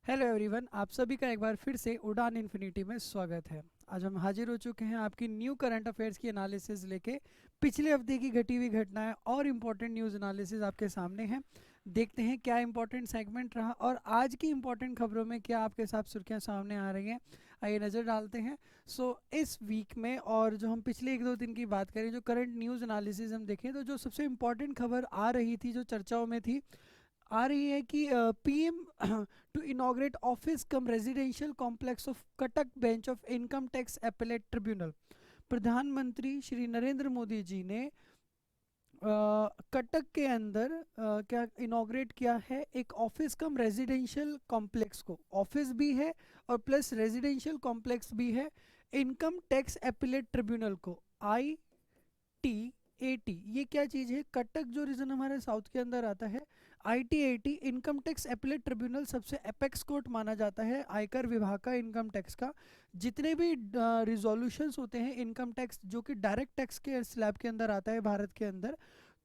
Hello everyone, आप सभी का एक बार फिर से उड़ान इन्फिनिटी में स्वागत है। आज हम हाजिर हो चुके हैं आपकी न्यू करंट अफेयर्स की एनालिसिस लेके। पिछले हफ्ते की घटी हुई घटनाएं और इम्पोर्टेंट न्यूज़ एनालिसिस आपके सामने हैं। देखते हैं क्या इम्पोर्टेंट सेगमेंट रहा और आज की इम्पोर्टेंट खबरों में क्या आपके साथ सुर्खियां सामने आ रही हैं। आइए नज़र डालते हैं। इस वीक में और जो हम पिछले एक दो दिन की बात करें, जो करंट न्यूज़ एनालिसिस हम देखें तो जो सबसे इम्पोर्टेंट खबर आ रही थी, जो चर्चाओं में थी, आ रही है कि PM to inaugurate office cum residential complex of Cuttack bench of income tax appellate tribunal. प्रधानमंत्री श्री नरेंद्र मोदी जी ने कटक के अंदर क्या इनॉग्रेट किया है, एक ऑफिस कम रेजिडेंशियल कॉम्प्लेक्स को। ऑफिस भी है और प्लस रेजिडेंशियल कॉम्प्लेक्स भी है। इनकम टैक्स एपेलेट ट्रिब्यूनल को, आई टी ए टी, ये क्या चीज़ है? कटक जो रीजन हमारे साउथ के अंदर आता है, ITAT income tax appellate tribunal सबसे एपेक्स कोर्ट माना जाता है आयकर विभाग का, इनकम टैक्स का। जितने भी रिजोल्यूशंस होते हैं इनकम टैक्स, जो कि डायरेक्ट टैक्स के स्लैब के अंदर आता है भारत के अंदर,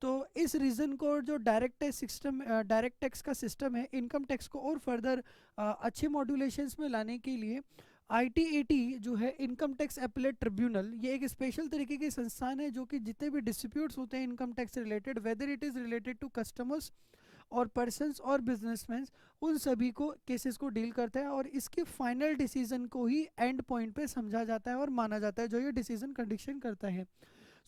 तो इस रीजन को जो direct tax system, direct tax का सिस्टम है, इनकम टैक्स को और फर्दर अच्छे मॉड्यूलेशंस में लाने के लिए ITAT जो है, इनकम टैक्स एपेलेट ट्रिब्यूनल, ये एक स्पेशल तरीके की संस्थान है जो कि जितने भी डिस्प्यूट्स होते हैं इनकम टैक्स से related, whether it is related to customers और पर्सन्स और बिजनेसमैन, उन सभी को केसेस को डील करता है और इसके फाइनल डिसीजन को ही एंड पॉइंट पे समझा जाता है और माना जाता है, जो ये डिसीजन कंडीशन करता है।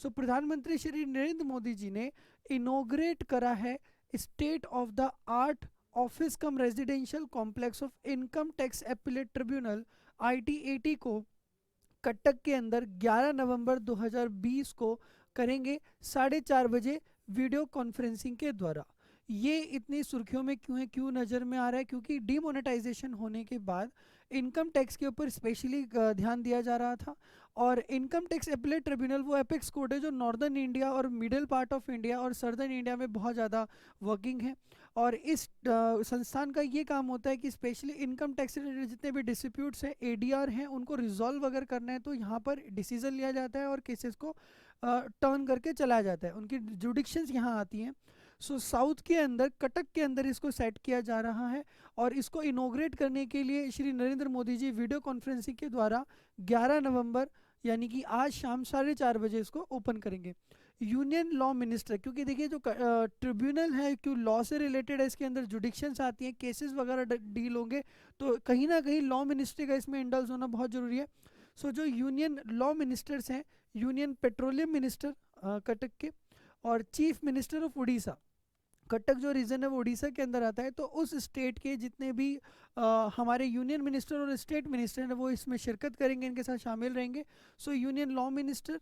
प्रधानमंत्री श्री नरेंद्र मोदी जी ने इनोग्रेट करा है state of the art office cum residential complex of income tax appellate tribunal, ITAT को कटक के अंदर 11 नवंबर 2020 को करेंगे 4:30 बजे वीडियो कॉन्फ्रेंसिंग के द्वारा। ये इतनी सुर्खियों में क्यों है, क्यों नज़र में आ रहा है? क्योंकि डीमोनेटाइजेशन होने के बाद इनकम टैक्स के ऊपर स्पेशली ध्यान दिया जा रहा था। और इनकम टैक्स एपेलेट ट्रिब्यूनल वो एपेक्स कोर्ट है जो नॉर्दर्न इंडिया और मिडिल पार्ट ऑफ इंडिया और सर्दर्न इंडिया में बहुत ज़्यादा वर्किंग है। और इस संस्थान का ये काम होता है कि स्पेशली इनकम टैक्स से रिलेटेड जितने भी डिस्प्यूट्स हैं, ADR हैं, उनको रिजॉल्व अगर करना है तो यहाँ पर डिसीजन लिया जाता है और केसेस को टर्न करके चलाया जाता है, उनकी जुडिक्शंस यहाँ आती हैं। साउथ के अंदर, कटक के अंदर इसको सेट किया जा रहा है और इसको इनोग्रेट करने के लिए श्री नरेंद्र मोदी जी वीडियो कॉन्फ्रेंसिंग के द्वारा 11 नवंबर यानी कि आज शाम 4:30 बजे इसको ओपन करेंगे। यूनियन लॉ मिनिस्टर, क्योंकि देखिए जो ट्रिब्यूनल है, क्यों लॉ से रिलेटेड है, इसके अंदर जुडिक्शंस आती हैं, केसेस वगैरह डील होंगे, तो कहीं ना कहीं लॉ मिनिस्ट्री का इसमें इंडल्ज होना बहुत ज़रूरी है। जो यूनियन लॉ मिनिस्टर्स हैं, यूनियन पेट्रोलियम मिनिस्टर कटक के, और chief minister of Orissa, Cuttack जो रीजन है वो उड़ीसा के अंदर आता है, तो उस स्टेट के जितने भी हमारे यूनियन मिनिस्टर और स्टेट मिनिस्टर हैं वो इसमें शिरकत करेंगे, इनके साथ शामिल रहेंगे। Union law minister,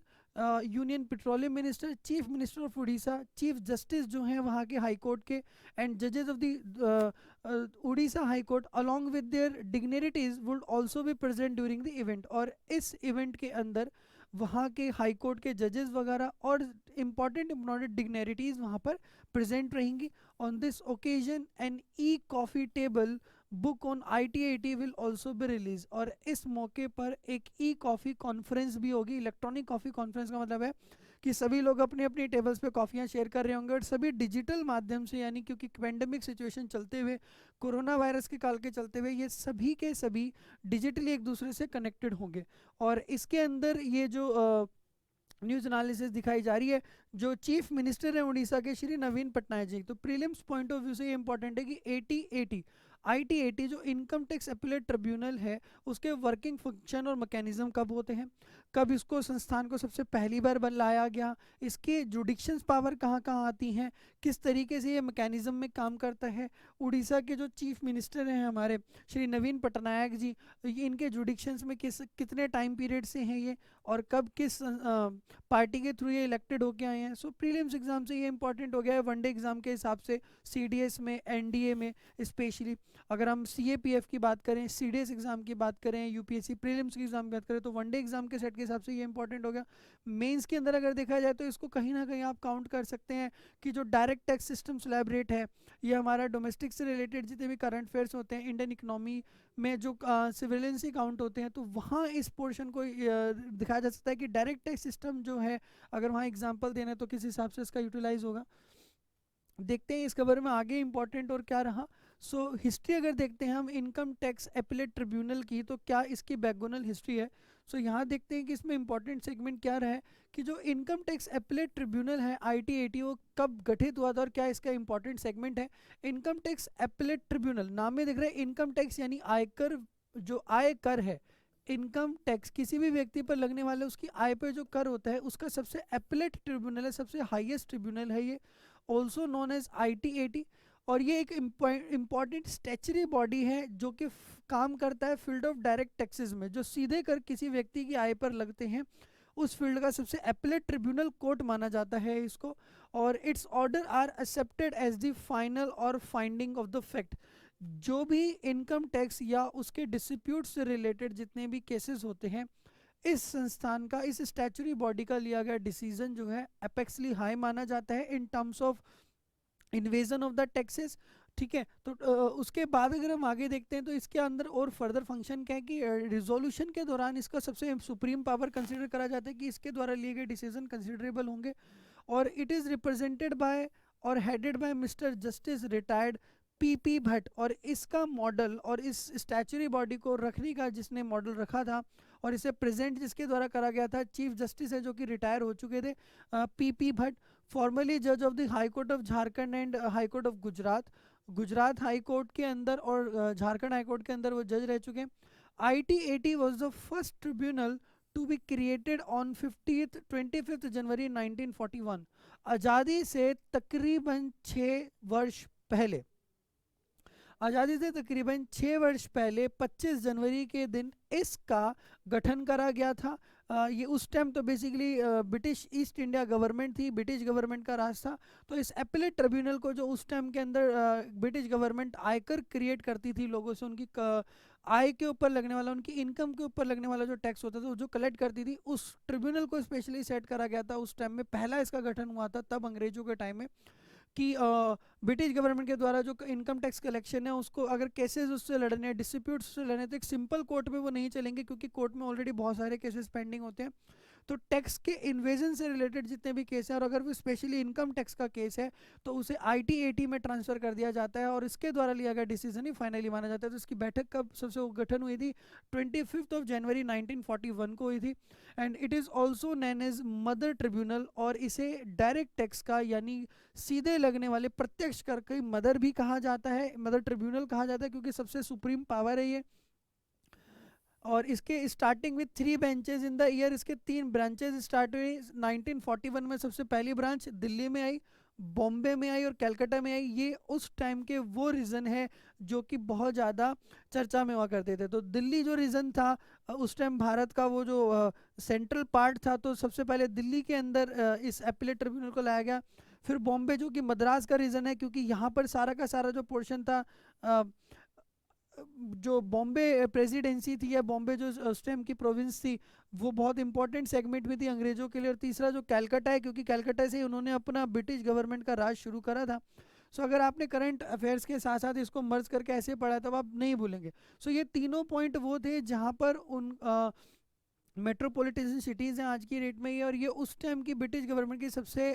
union petroleum minister, chief minister of Orissa, chief justice जो हैं वहाँ के हाई कोर्ट के, एंड जजेस of the Orissa high court along with their dignities would also be present during the event. और इस इवेंट के अंदर वहाँ के हाई कोर्ट के जजेस वगैरह और इम्पॉर्टेंट डिग्निटीज वहाँ पर प्रेजेंट रहेंगी। On this occasion an e coffee table book on ITAT will also be release. और इस मौके पर एक ई कॉफ़ी कॉन्फ्रेंस भी होगी। इलेक्ट्रॉनिक कॉफ़ी कॉन्फ्रेंस का मतलब है कि सभी लोग अपनी अपनी टेबल्स पे कॉफ़ियाँ शेयर कर रहे होंगे और सभी डिजिटल माध्यम से, यानी क्योंकि पेंडेमिक सिचुएशन चलते हुए, कोरोना वायरस के काल के चलते हुए, ये सभी के सभी डिजिटली एक दूसरे से कनेक्टेड होंगे। और इसके अंदर ये जो न्यूज़ एनालिसिस दिखाई जा रही है, जो चीफ मिनिस्टर हैं उड़ीसा के श्री नवीन पटनायक जी, तो प्रीलिम्स पॉइंट ऑफ व्यू से ये इंपॉर्टेंट है कि ATAT ITAT जो इनकम टैक्स एपेलेट ट्रिब्यूनल है, उसके वर्किंग फंक्शन और मैकेनिज्म कब होते हैं, कब इसको संस्थान को सबसे पहली बार लाया गया, इसके जुडिक्शंस पावर कहाँ कहाँ आती हैं, किस तरीके से ये मैकेनिज्म में काम करता है। उड़ीसा के जो चीफ मिनिस्टर हैं हमारे श्री नवीन पटनायक जी, इनके जुडिक्शंस में कितने टाइम पीरियड से हैं ये, और कब किस पार्टी के थ्रू ये इलेक्टेड होके आए हैं। प्रीलिम्स एग्जाम से ये इंपॉर्टेंट हो गया है वनडे एग्जाम के हिसाब से, CDS में, NDA में स्पेशली। अगर हम CAPF की बात करें, CDS एग्जाम की बात करें, UPSC प्रीलिम्स की एग्जाम की बात करें, तो वनडे एग्जाम के सेट के हिसाब से ये इंपॉर्टेंट हो गया। मेंस के अंदर अगर देखा जाए तो इसको कहीं ना कहीं आप काउंट कर सकते हैं कि जो direct tax system slab rate है, ये हमारा डोमेस्टिक से रिलेटेड जितने भी करंट अफेयर्स होते हैं, इंडियन इकोनॉमी में जो सिविलियंसी काउंट होते हैं, तो वहाँ इस पोर्शन को दिखाया जा सकता है कि डायरेक्ट टैक्स सिस्टम जो है, अगर वहाँ एग्जांपल देना है तो किस हिसाब से इसका यूटिलाइज होगा। देखते हैं इस खबर में आगे इंपॉर्टेंट और क्या रहा। सो हिस्ट्री अगर देखते हैं हम इनकम टैक्स एपिलेट ट्रिब्यूनल की, तो क्या इसकी बैकग्राउंडल हिस्ट्री है। सो यहाँ देखते हैं कि इसमें इंपॉर्टेंट सेगमेंट क्या रहा है कि जो इनकम टैक्स एपिलेट ट्रिब्यूनल है ITAT, वो कब गठित हुआ था और क्या इसका इंपॉर्टेंट सेगमेंट है। इनकम टैक्स एपिलेट ट्रिब्यूनल, नाम में दिख रहा है इनकम टैक्स यानी आयकर, जो आय कर है, इनकम टैक्स किसी भी व्यक्ति पर लगने वाले उसकी आय पर जो कर होता है उसका सबसे एपिलेट ट्रिब्यूनल है, सबसे हाईएस्ट ट्रिब्यूनल है ये, ऑल्सो नोन एज ITAT। और ये एक इम्पॉर्टेंट स्टैचुरी बॉडी है जो कि काम करता है फील्ड ऑफ डायरेक्ट टैक्सेस में, जो सीधे कर किसी व्यक्ति की आय पर लगते हैं उस फील्ड का सबसे एपिलेट ट्रिब्यूनल कोर्ट माना जाता है इसको। और its order are accepted as the final और फाइंडिंग ऑफ द फैक्ट। जो भी इनकम टैक्स या उसके डिस्प्यूट से रिलेटेड जितने भी केसेस होते हैं, इस संस्थान का, इस स्टैचुरी बॉडी का लिया गया डिसीजन जो है एपेक्सली हाई माना जाता है in terms of invasion of the taxes. ठीक है, तो उसके बाद अगर हम आगे देखते हैं तो इसके अंदर और फर्दर फंक्शन क्या है कि रिजोल्यूशन के दौरान इसका सबसे सुप्रीम पावर कंसिडर करा जाता है कि इसके द्वारा लिए गए डिसीजन कंसिडरेबल होंगे। और इट इज़ रिप्रेजेंटेड बाय और headed by mister justice retired PP Bhatt. और इसका मॉडल और इस स्टैचुरी बॉडी को रखने का जिसने मॉडल रखा था और इसे प्रेजेंट जिसके द्वारा करा गया था, चीफ जस्टिस है जो कि रिटायर हो चुके थे, PP भट्ट, फॉर्मली जज of the high court of Jharkhand and high court of Gujarat. Gujarat high court के अंदर और झारखंड हाई कोर्ट के अंदर वो जज रह चुके हैं। ITAT was the first tribunal to be created on 25 January 1941। आज़ादी से तकरीबन 6 वर्ष पहले, आज़ादी से तकरीबन 6 वर्ष पहले 25 जनवरी के दिन इसका गठन करा गया था। ये उस टाइम तो basically British east India government थी, ब्रिटिश गवर्नमेंट का राज था। तो इस एपिलेट ट्रिब्यूनल को जो उस टाइम के अंदर ब्रिटिश गवर्नमेंट आयकर क्रिएट करती थी लोगों से, उनकी आय के ऊपर लगने वाला, उनकी इनकम के ऊपर लगने वाला जो टैक्स होता था वो जो कलेक्ट करती थी, उस ट्रिब्यूनल को स्पेशली सेट करा गया था उस टाइम में। पहला इसका गठन हुआ था तब अंग्रेजों के टाइम में कि ब्रिटिश गवर्नमेंट के द्वारा जो इनकम टैक्स कलेक्शन है उसको अगर केसेस उससे लड़ने हैं, डिस्प्यूट्स उससे लड़ने, तो एक सिंपल कोर्ट में वो नहीं चलेंगे क्योंकि कोर्ट में ऑलरेडी बहुत सारे केसेस पेंडिंग होते हैं। तो टैक्स के इन्वेजन से रिलेटेड जितने भी केस हैं, और अगर वो स्पेशली इनकम टैक्स का केस है तो उसे ITAT में ट्रांसफ़र कर दिया जाता है और इसके द्वारा लिया गया डिसीजन ही फाइनली माना जाता है। तो इसकी बैठक कब सबसे गठन हुई थी, 25 जनवरी 1941 को हुई थी। And it is also known as mother tribunal, और इसे डायरेक्ट टैक्स का यानी सीधे लगने वाले प्रत्यक्ष कर की मदर भी कहा जाता है, मदर ट्रिब्यूनल कहा जाता है क्योंकि सबसे सुप्रीम पावर है ये। और इसके starting with 3 benches in the year, इसके 3 ब्रांचेस स्टार्ट हुई। 1941 में सबसे पहली ब्रांच दिल्ली में आई, बॉम्बे में आई और कलकत्ता में आई। ये उस टाइम के वो रीजन है जो कि बहुत ज़्यादा चर्चा में हुआ करते थे। तो दिल्ली जो रीजन था उस टाइम भारत का वो जो सेंट्रल पार्ट था, तो सबसे पहले दिल्ली के अंदर इस एपिलेट ट्रिब्यूनल को लाया गया। फिर बॉम्बे जो कि मद्रास का रीजन है क्योंकि यहाँ पर सारा का सारा जो पोर्शन था, जो बॉम्बे प्रेसिडेंसी थी या बॉम्बे जो उस टाइम की प्रोविंस थी, वो बहुत इंपॉर्टेंट सेगमेंट में थी अंग्रेजों के लिए। और तीसरा जो कलकत्ता है क्योंकि कलकत्ता से ही उन्होंने अपना ब्रिटिश गवर्नमेंट का राज शुरू करा था। सो अगर आपने करंट अफेयर्स के साथ साथ इसको मर्ज करके ऐसे पढ़ा तब आप नहीं भूलेंगे। सो ये तीनों पॉइंट वो थे जहाँ पर उन मेट्रोपॉलिटन सिटीज़ हैं आज की डेट में ये, और ये उस टाइम की ब्रिटिश गवर्नमेंट की सबसे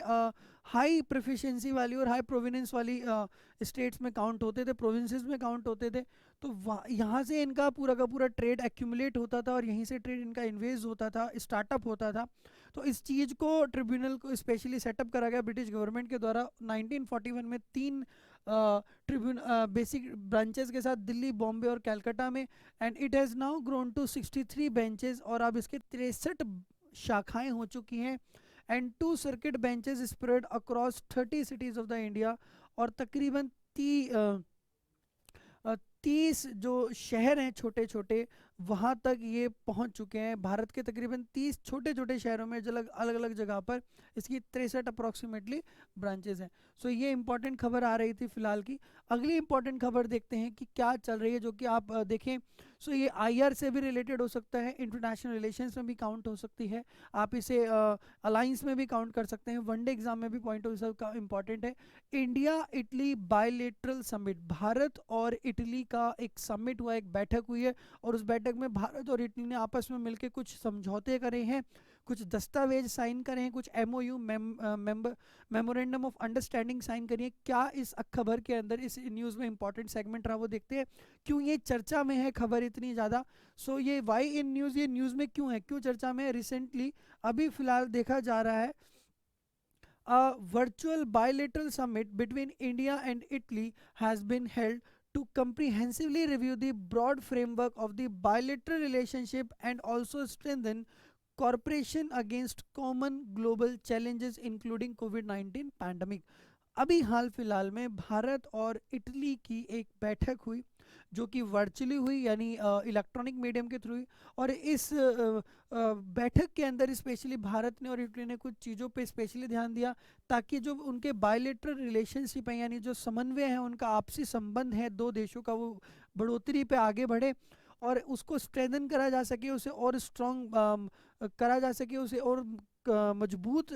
हाई प्रोफिशिएंसी वाली और हाई प्रोविनेंस वाली स्टेट्स में काउंट होते थे, प्रोविंसेस में काउंट होते थे। तो यहाँ से इनका पूरा का पूरा ट्रेड एक्यूमुलेट होता था और यहीं से ट्रेड इनका इन्वेज होता था, स्टार्टअप होता था। तो इस चीज़ को ट्रिब्यूनल को स्पेशली सेटअप करा गया ब्रिटिश गवर्नमेंट के द्वारा 1941 में 3 ट्रिब्यून बेसिक ब्रांचेस के साथ, दिल्ली, बॉम्बे और कलकत्ता में। And it has now grown to 63 benches, और अब इसके 63 शाखाएं हो चुकी हैं। And 2 circuit benches spread across 30 cities of the India, और तकरीबन 30 जो शहर हैं छोटे छोटे, वहाँ तक ये पहुँच चुके हैं। भारत के तकरीबन 30 छोटे छोटे शहरों में अलग अलग जगह पर इसकी 63 अप्रॉक्सीमेटली ब्रांचेस हैं। सो ये इंपॉर्टेंट खबर आ रही थी फिलहाल की। अगली इंपॉर्टेंट खबर देखते हैं कि क्या चल रही है, जो कि आप देखें। सो ये IR से भी रिलेटेड हो सकता है, इंटरनेशनल रिलेशंस में भी काउंट हो सकती है, आप इसे अलाइंस में भी काउंट कर सकते हैं, वनडे एग्जाम में भी पॉइंट हो सकता है, इंपॉर्टेंट है। India Italy bilateral summit, Bharat और इटली का एक समिट हुआ, एक बैठक हुई है, और उस बैठक में भारत और इटली ने आपस में मिलकर कुछ समझौते करे हैं, कुछ दस्तावेज साइन करे हैं, कुछ MOU memorandum of understanding sign करिए। क्या इस खबर के अंदर इस न्यूज़ में इंपॉर्टेंट सेगमेंट रहा वो देखते हैं, क्यों ये चर्चा में है खबर इतनी ज़्यादा। सो ये वाई इन न्यूज़, ये न्यूज़ में क्यों है, क्यों चर्चा में है। रिसेंटली अभी फिलहाल देखा जा रहा है, a virtual bilateral summit between India and Italy has been held to comprehensively review the broad framework of the bilateral relationship and also strengthen cooperation against common global challenges including COVID-19 pandemic। अभी हाल फिलहाल में भारत और Italy की एक बैठक हुई जो कि वर्चुअली हुई, यानी इलेक्ट्रॉनिक मीडियम के थ्रू हुई। और इस बैठक के अंदर स्पेशली भारत ने और इटली ने कुछ चीज़ों पे स्पेशली ध्यान दिया, ताकि जो उनके बायलेटरल रिलेशनशिप है, यानी जो समन्वय है, उनका आपसी संबंध है दो देशों का, वो बढ़ोतरी पे आगे बढ़े और उसको स्ट्रेंथन करा जा सके, उसे और स्ट्रॉन्ग करा जा सके, उसे और मजबूत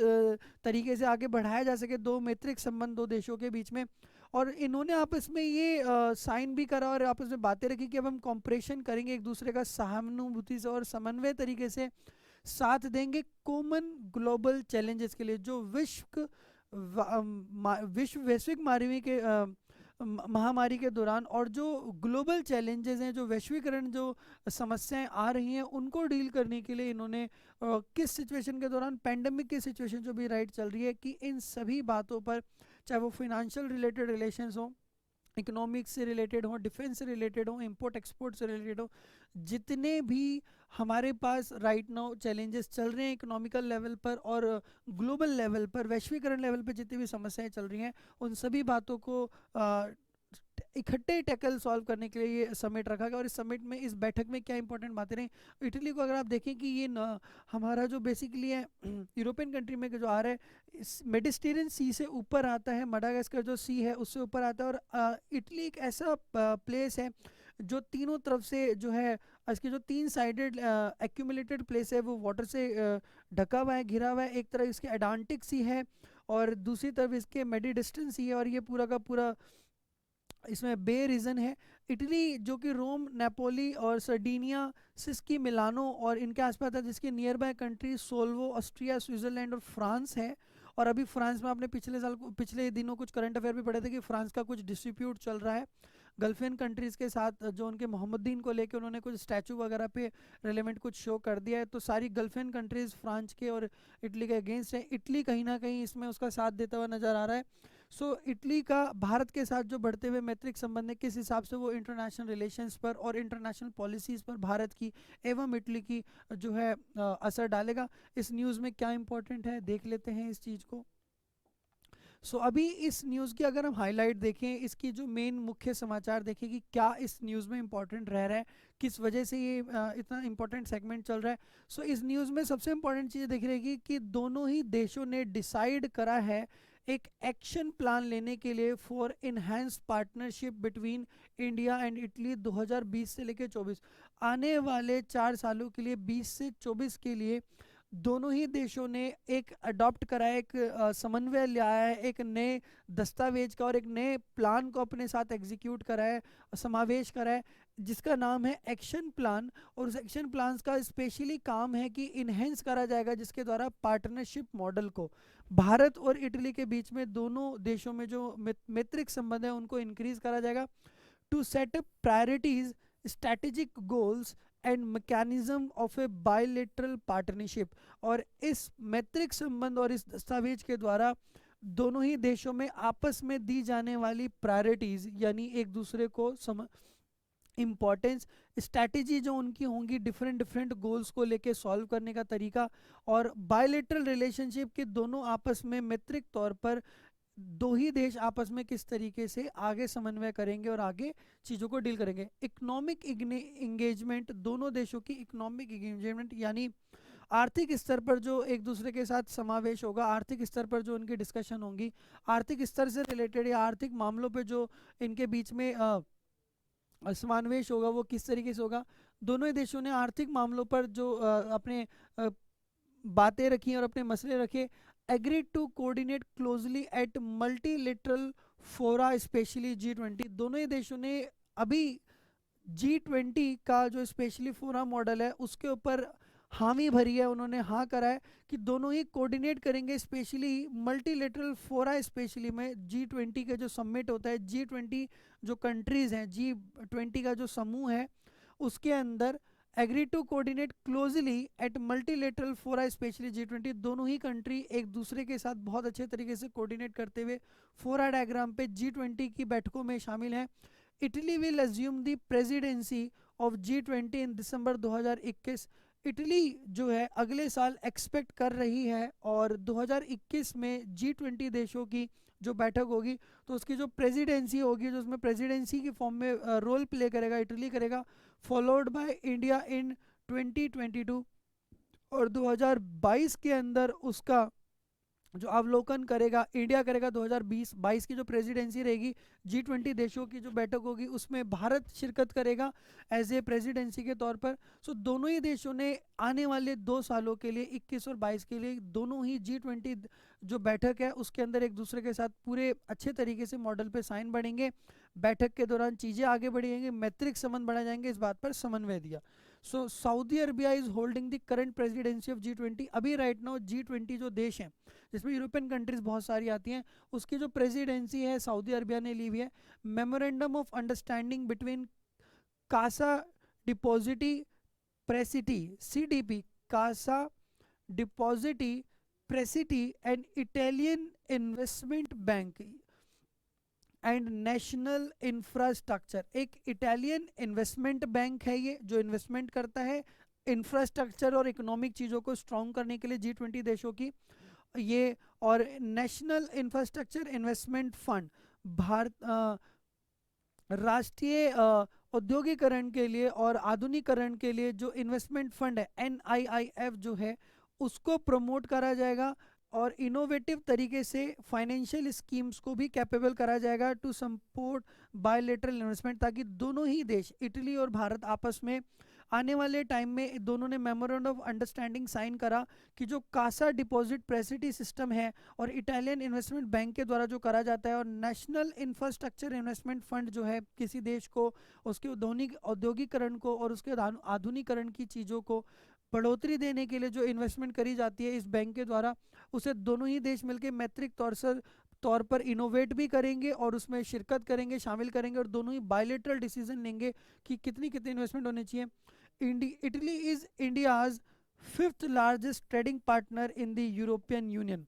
तरीके से आगे बढ़ाया जा सके, दो मैत्रिक संबंध दो देशों के बीच में। और इन्होंने आपस में ये साइन भी करा और आपस में बातें रखी कि अब हम कॉम्परेशन करेंगे, एक दूसरे का सहानुभूति से और समन्वय तरीके से साथ देंगे कॉमन ग्लोबल चैलेंजेस के लिए, जो विश्व वैश्विक महामारी के दौरान और जो ग्लोबल चैलेंजेस हैं, जो वैश्वीकरण जो समस्याएं आ रही हैं, उनको डील करने के लिए इन्होंने किस सिचुएशन के दौरान, पैंडमिक की सिचुएशन जो भी राइट चल रही है, कि इन सभी बातों पर, चाहे वो फाइनेंशियल रिलेटेड रिलेशंस हो, इकोनॉमिक्स से रिलेटेड हो, डिफेंस से रिलेटेड हो, इंपोर्ट एक्सपोर्ट से रिलेटेड हो, जितने भी हमारे पास राइट नाउ चैलेंजेस चल रहे हैं इकोनॉमिकल लेवल पर और ग्लोबल लेवल पर, वैश्वीकरण लेवल पर जितनी भी समस्याएं चल रही हैं, उन सभी बातों को इकट्ठे टैकल सॉल्व करने के लिए ये समिट रखा गया। और इस समिट में, इस बैठक में क्या इंपॉर्टेंट बातें रही, इटली को अगर आप देखें कि ये हमारा जो बेसिकली है यूरोपियन कंट्री में जो आ रहा है, मेडिटेरेनियन सी से ऊपर आता है, मडागास्कर जो सी है उससे ऊपर आता है। और इटली एक ऐसा प्लेस है जो तीनों तरफ से जो है, इसके जो तीन साइडेड एक्यूमुलेटेड प्लेस है वो वाटर से ढका हुआ है, घिरा हुआ है। एक तरफ इसके अटलांटिक सी है और दूसरी तरफ इसके मेडिटेरेनियन सी है, और ये पूरा का पूरा इसमें बे रीजन है। इटली जो कि रोम, नेपोली और सर्डिनिया, सिस्की, मिलानो और इनके आसपास है, जिसके नियर बाय कंट्री सोल्वो, ऑस्ट्रिया, स्विट्जरलैंड और फ्रांस है। और अभी फ्रांस में आपने पिछले दिनों कुछ करंट अफेयर भी पढ़े थे कि फ्रांस का कुछ डिस्प्यूट चल रहा है गल्फियन कंट्रीज़ के साथ, जो उनके मोहम्मदीन को लेके उन्होंने कुछ स्टैचू वगैरह पे रिलेवेंट कुछ शो कर दिया है। तो सारी गल्फियन कंट्रीज़ फ्रांस के और इटली के अगेंस्ट है। इटली कहीं ना कहीं इसमें उसका साथ देता हुआ नज़र आ रहा है। सो इटली का भारत के साथ जो बढ़ते हुए मैत्रिक संबंध है, किस हिसाब से वो इंटरनेशनल रिलेशंस पर और इंटरनेशनल पॉलिसीज़ पर भारत की एवं इटली की जो है असर डालेगा, इस न्यूज़ में क्या इंपॉर्टेंट है देख लेते हैं इस चीज़ को। अभी इस न्यूज़ की अगर हम हाईलाइट देखें, इसकी जो मेन मुख्य समाचार देखें कि क्या इस न्यूज़ में इंपॉर्टेंट रह रहा है, किस वजह से ये इतना इंपॉर्टेंट सेगमेंट चल रहा है। इस न्यूज़ में सबसे इंपॉर्टेंट चीज़ देख रहेगी कि दोनों ही देशों ने डिसाइड करा है एक एक्शन प्लान लेने के लिए for enhance partnership between India and Italy 2020 से लेकर 24, आने वाले 4 सालों के लिए, 20 से 24 के लिए दोनों ही देशों ने एक अडॉप्ट करा है, एक समन्वय लाया है, एक नए दस्तावेज का और एक नए प्लान को अपने साथ एग्जीक्यूट करा है, समावेश करा है, जिसका नाम है एक्शन प्लान। और उस एक्शन प्लान का स्पेशली काम है कि इन्हेंस करा जाएगा, जिसके द्वारा पार्टनरशिप मॉडल को भारत और इटली के बीच में, दोनों देशों में जो मैत्रिक संबंध है उनको इंक्रीज करा जाएगा, to set up priorities, strategic goals and mechanism of a bilateral partnership. और इस मैत्रिक संबंध और इस दस्तावेज के द्वारा दोनों ही देशों में आपस में दी जाने वाली प्रायोरिटीज, यानी एक दूसरे को इम्पॉर्टेंस, स्ट्रैटेजी जो उनकी होंगी डिफरेंट डिफरेंट गोल्स को लेके सॉल्व करने का तरीका, और बायलेटरल रिलेशनशिप के दोनों आपस में मैत्रिक तौर पर दो ही देश आपस में किस तरीके से आगे समन्वय करेंगे और आगे चीज़ों को डील करेंगे। इकोनॉमिक इंगेजमेंट, दोनों देशों की इकोनॉमिक इंगेजमेंट, यानी आर्थिक स्तर पर जो एक दूसरे के साथ समावेश होगा, आर्थिक स्तर पर जो उनकी डिस्कशन होंगी, आर्थिक स्तर से रिलेटेड या आर्थिक मामलों पे जो इनके बीच में समावेश होगा, वो किस तरीके से होगा। दोनों ही देशों ने आर्थिक मामलों पर जो अपने बातें रखी और अपने मसले रखे, agreed to coordinate closely at multilateral fora, specially G20। दोनों ही देशों ने अभी G20 का जो स्पेशली फोरा मॉडल है उसके ऊपर हामी भरी है, उन्होंने हाँ करा है कि दोनों ही कोऑर्डिनेट करेंगे, स्पेशली मल्टीलेटरल फोरा, स्पेशली में G20 का जो समिट होता है, G20 जो कंट्रीज हैं, G20 का जो समूह है उसके अंदर agree to coordinate closely at multilateral fora specially G20। दोनों ही कंट्री एक दूसरे के साथ बहुत अच्छे तरीके से कोऑर्डिनेट करते हुए फोरा डायग्राम पे G20 की बैठकों में शामिल हैं। Italy will assume the presidency of G20 in December 2021। Italy जो है अगले साल एक्सपेक्ट कर रही है, और 2021 में G20 देशों की जो बैठक होगी तो उसकी जो प्रेसिडेंसी होगी, जो उसमें प्रेसिडेंसी की फॉर्म में रोल प्ले करेगा इटली करेगा, फॉलोड बाय इंडिया इन 2022। और 2022 के अंदर उसका जो अवलोकन करेगा इंडिया करेगा। 2020-22 की जो प्रेसिडेंसी रहेगी G20 देशों की जो बैठक होगी उसमें भारत शिरकत करेगा एज ए प्रेसिडेंसी के तौर पर। सो दोनों ही देशों ने आने वाले 2 सालों के लिए 21 और 22 के लिए दोनों ही G20 जो बैठक है उसके अंदर एक दूसरे के साथ पूरे अच्छे तरीके से मॉडल पे साइन बढ़ेंगे। बैठक के दौरान चीज़ें आगे बढ़ेंगी, मैत्रिक संबंध बढ़ाए जाएंगे, इस बात पर समन्वय दिया। So Saudi Arabia is holding the current presidency of G20। अभी राइट नाउ G20 जो देश हैं जिसमें यूरोपियन कंट्रीज बहुत सारी आती हैं, उसकी जो प्रेसिडेंसी है सऊदी अरबिया ने ली हुई है। Memorandum of understanding between Cassa Depositi Prestiti CDP, Cassa Depositi Prestiti and Italian investment bank and national infrastructure. एक इटालियन इन्वेस्टमेंट बैंक है ये जो इन्वेस्टमेंट करता है इंफ्रास्ट्रक्चर और इकोनॉमिक चीज़ों को स्ट्रॉन्ग करने के लिए G20 देशों की ये। और national infrastructure investment fund Bharat राष्ट्रीय औद्योगिकरण के लिए और आधुनिकरण के लिए जो इन्वेस्टमेंट फंड है NIIF जो है उसको प्रमोट करा जाएगा, और इनोवेटिव तरीके से फाइनेंशियल स्कीम्स को भी कैपेबल करा जाएगा टू सपोर्ट बायलेटरल इन्वेस्टमेंट, ताकि दोनों ही देश इटली और भारत आपस में आने वाले टाइम में दोनों ने मेमोरेंडम ऑफ अंडरस्टैंडिंग साइन करा कि जो कासा डिपॉजिट प्रेसिटी सिस्टम है और इटालियन इन्वेस्टमेंट बैंक के द्वारा जो करा जाता है, और नेशनल इंफ्रास्ट्रक्चर इन्वेस्टमेंट फंड जो है किसी देश को उसके औद्योगिकरण को और उसके आधुनिकरण की चीज़ों को बढ़ोतरी देने के लिए जो इन्वेस्टमेंट करी जाती है इस बैंक के द्वारा, उसे दोनों ही देश मिलकर मैत्रिक तौर पर इनोवेट भी करेंगे और उसमें शिरकत करेंगे, शामिल करेंगे, और दोनों ही बायलेटरल डिसीजन लेंगे कि कितनी कितनी इन्वेस्टमेंट होनी चाहिए। Italy is India's 5th largest trading partner in the European union.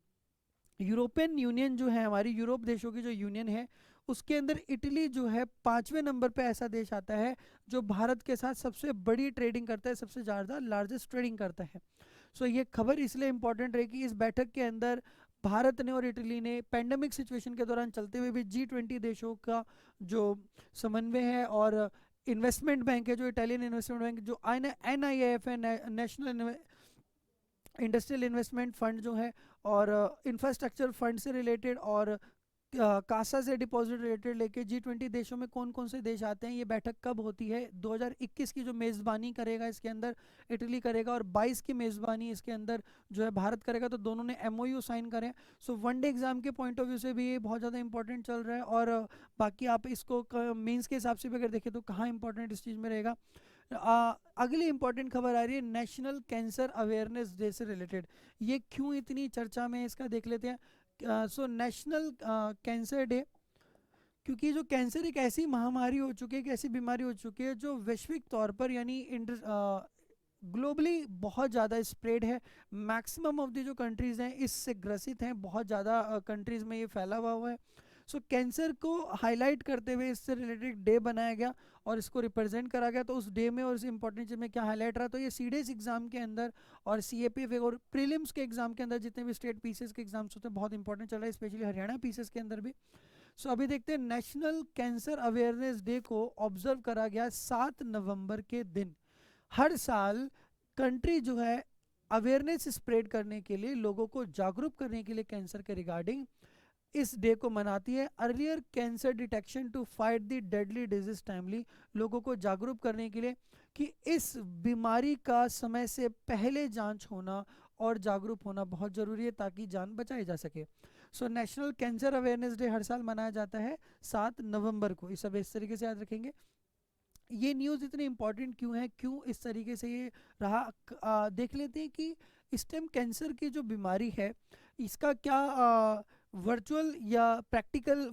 European union जो है हमारी यूरोप देशों की जो यूनियन है उसके अंदर इटली जो है 5वें नंबर पे ऐसा देश आता है जो भारत के साथ सबसे बड़ी ट्रेडिंग करता है, सबसे ज़्यादा लार्जेस्ट ट्रेडिंग करता है। सो ये खबर इसलिए इंपॉर्टेंट रही कि इस बैठक के अंदर भारत ने और इटली ने पैंडेमिक सिचुएशन के दौरान चलते हुए भी G20 देशों का जो समन्वय है, और इन्वेस्टमेंट बैंक है जो इटालियन इन्वेस्टमेंट बैंक जो NIIF है, नेशनल इंडस्ट्रियल इन्वेस्टमेंट फंड जो है, और इंफ्रास्ट्रक्चर फंड से रिलेटेड और कासा से डिपॉजिट रिलेटेड लेके G20 देशों में कौन कौन से देश आते हैं, ये बैठक कब होती है। 2021 की जो मेज़बानी करेगा इसके अंदर इटली करेगा, और 22 की मेज़बानी इसके अंदर जो है भारत करेगा। तो दोनों ने MOU साइन करे। सो वनडे एग्जाम के पॉइंट ऑफ व्यू से भी ये बहुत ज़्यादा इंपॉर्टेंट चल रहा है, और बाकी आप इसको मेंस के हिसाब से भी अगर देखें तो कहाँ इंपॉर्टेंट इस चीज़ में रहेगा। अगली इंपॉर्टेंट खबर आ रही है नेशनल कैंसर अवेयरनेस डे से रिलेटेड। ये क्यों इतनी चर्चा में, इसका देख लेते हैं। सो नेशनल कैंसर डे, क्योंकि जो कैंसर एक ऐसी महामारी हो चुकी है, एक ऐसी बीमारी हो चुकी है जो वैश्विक तौर पर यानी ग्लोबली बहुत ज़्यादा स्प्रेड है। मैक्सिमम ऑफ द जो कंट्रीज़ हैं इससे ग्रसित हैं, बहुत ज़्यादा कंट्रीज़ में ये फैला हुआ है। सो कैंसर को हाईलाइट करते हुए इससे रिलेटेड डे बनाया गया और इसको रिप्रेजेंट करा गया। तो उस डे में और इस इंपॉर्टेंट चीज़ में क्या हाईलाइट रहा, तो ये सीडीएस एग्जाम के अंदर और CAPF और प्रीलिम्स के एग्जाम के अंदर जितने भी स्टेट पीसीएस के एग्जाम्स होते हैं बहुत इंपॉर्टेंट चल रहा है, स्पेशली हरियाणा पीसीएस के अंदर भी। सो अभी देखते हैं नेशनल कैंसर अवेयरनेस डे को ऑब्जर्व करा गया 7 नवंबर के दिन। हर साल कंट्री जो है अवेयरनेस स्प्रेड करने के लिए, लोगों को जागरूक करने के लिए कैंसर के रिगार्डिंग इस डे को मनाती है। Earlier cancer detection to fight the deadly disease timely, लोगों को जागरूक करने के लिए कि इस बीमारी का समय से पहले जांच होना और जागरूक होना बहुत ज़रूरी है ताकि जान बचाई जा सके। So national cancer awareness day हर साल मनाया जाता है 7 नवंबर को। इस सब इस तरीके से याद रखेंगे। ये न्यूज़ इतनी इम्पोर्टेंट क्यों है, क्यों इस तरीके से ये रहा, देख लेते हैं कि इस टाइम कैंसर की जो बीमारी है इसका क्या वर्चुअल या प्रैक्टिकल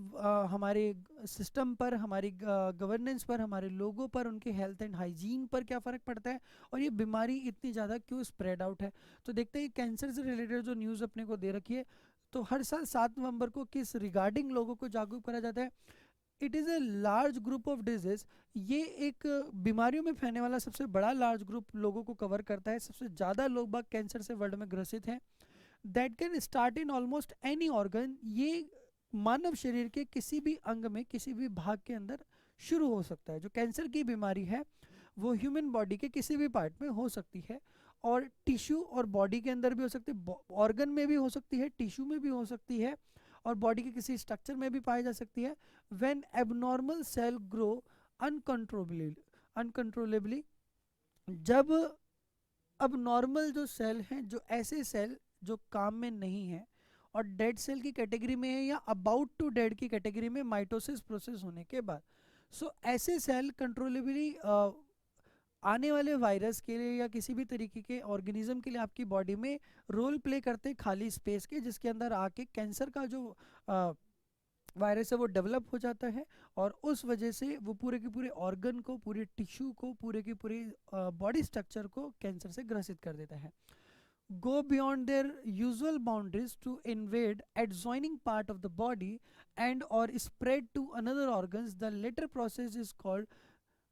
हमारे सिस्टम पर, हमारी गवर्नेंस पर, हमारे लोगों पर, उनके हेल्थ एंड हाइजीन पर क्या फ़र्क पड़ता है, और ये बीमारी इतनी ज़्यादा क्यों स्प्रेड आउट है। तो देखते हैं कैंसर से रिलेटेड जो न्यूज़ अपने को दे रखी है। तो हर साल 7 नवंबर को किस रिगार्डिंग लोगों को जागरूक करा जाता है। It is a large group of disease. ये एक बीमारियों में फैलने वाला सबसे बड़ा लार्ज ग्रुप लोगों को कवर करता है। सबसे ज़्यादा लोग बाग कैंसर से वर्ल्ड में ग्रसित हैं। That can start in almost any organ. ये मानव शरीर के किसी भी अंग में, किसी भी भाग के अंदर शुरू हो सकता है। जो कैंसर की बीमारी है वो ह्यूमन बॉडी के किसी भी पार्ट में हो सकती है, और टिश्यू और बॉडी के अंदर भी हो सकती है, ऑर्गन में भी हो सकती है, टिश्यू में भी हो सकती है, और बॉडी के किसी स्ट्रक्चर में भी पाई जा सकती है। When abnormal cell grow uncontrollably, जब अब नॉर्मल जो सेल हैं, जो ऐसे सेल जो काम में नहीं है और डेड सेल की कैटेगरी में है या अबाउट टू डेड की कैटेगरी में माइटोसिस प्रोसेस होने के बाद, सो ऐसे सेल कंट्रोलेबली आने वाले वायरस के लिए या किसी भी तरीके के ऑर्गेनिज्म के लिए आपकी बॉडी में रोल प्ले करते हैं खाली स्पेस के, जिसके अंदर आके कैंसर का जो वायरस है वो डेवलप हो जाता है, और उस वजह से वो पूरे के पूरे ऑर्गन को, पूरे टिश्यू को, पूरे की पूरी बॉडी स्ट्रक्चर को कैंसर से ग्रसित कर देता है। Go beyond their usual boundaries to invade adjoining part of the body and or spread to another organs. The latter process is called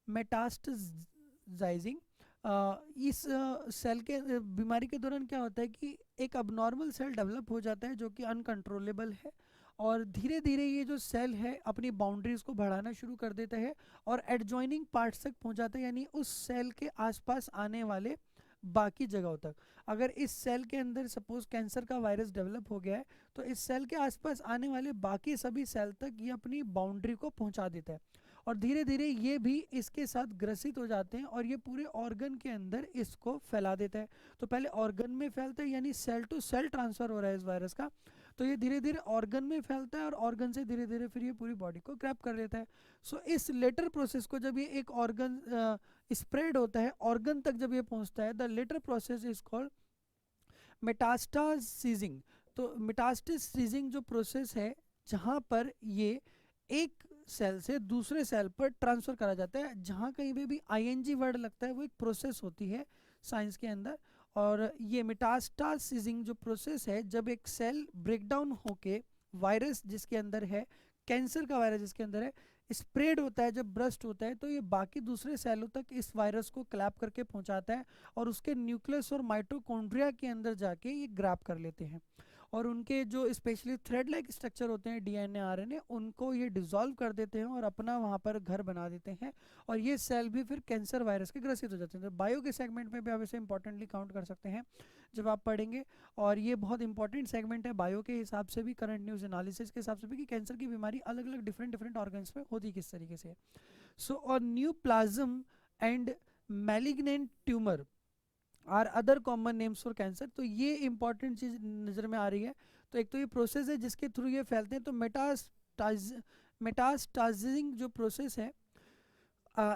metastasizing. इस सेल के बीमारी के दौरान क्या होता है कि एक अबनॉर्मल सेल डेवलप हो जाता है जो कि अनकंट्रोलेबल है, और धीरे धीरे ये जो सेल है अपनी बाउंड्रीज को बढ़ाना शुरू कर देता है और एडजॉइनिंग पार्ट्स तक पहुंच जाता है, यानी उस सेल के आसपास आने वाले बाकी जगहों तक। अगर इस सेल के अंदर सपोज कैंसर का वायरस डेवलप हो गया है, तो इस सेल के आसपास आने वाले बाकी सभी सेल तक ये अपनी बाउंड्री को पहुंचा देता है, और धीरे धीरे ये भी इसके साथ ग्रसित हो जाते हैं और ये पूरे ऑर्गन के अंदर इसको फैला देता है। तो पहले ऑर्गन में फैलता है, यानी सेल टू सेल ट्रांसफर हो रहा है इस वायरस का, तो ये धीरे धीरे ऑर्गन में फैलता है और ऑर्गन से धीरे धीरे फिर ये पूरी बॉडी को ग्रैब कर लेता है। सो इस लेटर प्रोसेस को जब ये एक ऑर्गन स्प्रेड होता है, ऑर्गन तक जब ये पहुंचता है, the latter process is called metastasising. तो मेटास्टासिजिंग जो प्रोसेस है जहाँ पर ये एक सेल से दूसरे सेल पर ट्रांसफर करा जाता है, जहाँ कहीं पे भी आईएनजी वर्ड लगता है वो एक प्रोसेस होती है साइंस के अंदर। और ये मेटास्टासिजिंग जो प्रोसेस है, जब एक सेल ब्रेकडाउन होके वायरस जिसके अंदर है, कैंसर का वायरस जिसके अंदर है, स्प्रेड होता है, जब ब्रस्ट होता है, तो ये बाकी दूसरे सेलों तक इस वायरस को क्लैप करके पहुंचाता है और उसके न्यूक्लियस और माइटोकॉन्ड्रिया के अंदर जाके ये ग्रैब कर लेते हैं, और उनके जो स्पेशली थ्रेड लाइक स्ट्रक्चर होते हैं डीएनए आरएनए, उनको ये डिसॉल्व कर देते हैं और अपना वहाँ पर घर बना देते हैं, और ये सेल भी फिर कैंसर वायरस के ग्रसित हो जाते हैं। तो बायो के सेगमेंट में भी आप इसे इंपॉर्टेंटली काउंट कर सकते हैं जब आप पढ़ेंगे, और ये बहुत इंपॉर्टेंट सेगमेंट है बायो के हिसाब से भी, करंट न्यूज़ एनालिसिस के हिसाब से भी, कि कैंसर की बीमारी अलग अलग डिफरेंट डिफरेंट ऑर्गन्स में होती किस तरीके से। सो और neoplasm and malignant tumour are other common names for cancer. तो ये इंपॉर्टेंट चीज़ नज़र में आ रही है। तो एक तो ये प्रोसेस है जिसके थ्रू ये फैलते हैं, तो मेटास्टासिजिंग जो प्रोसेस है,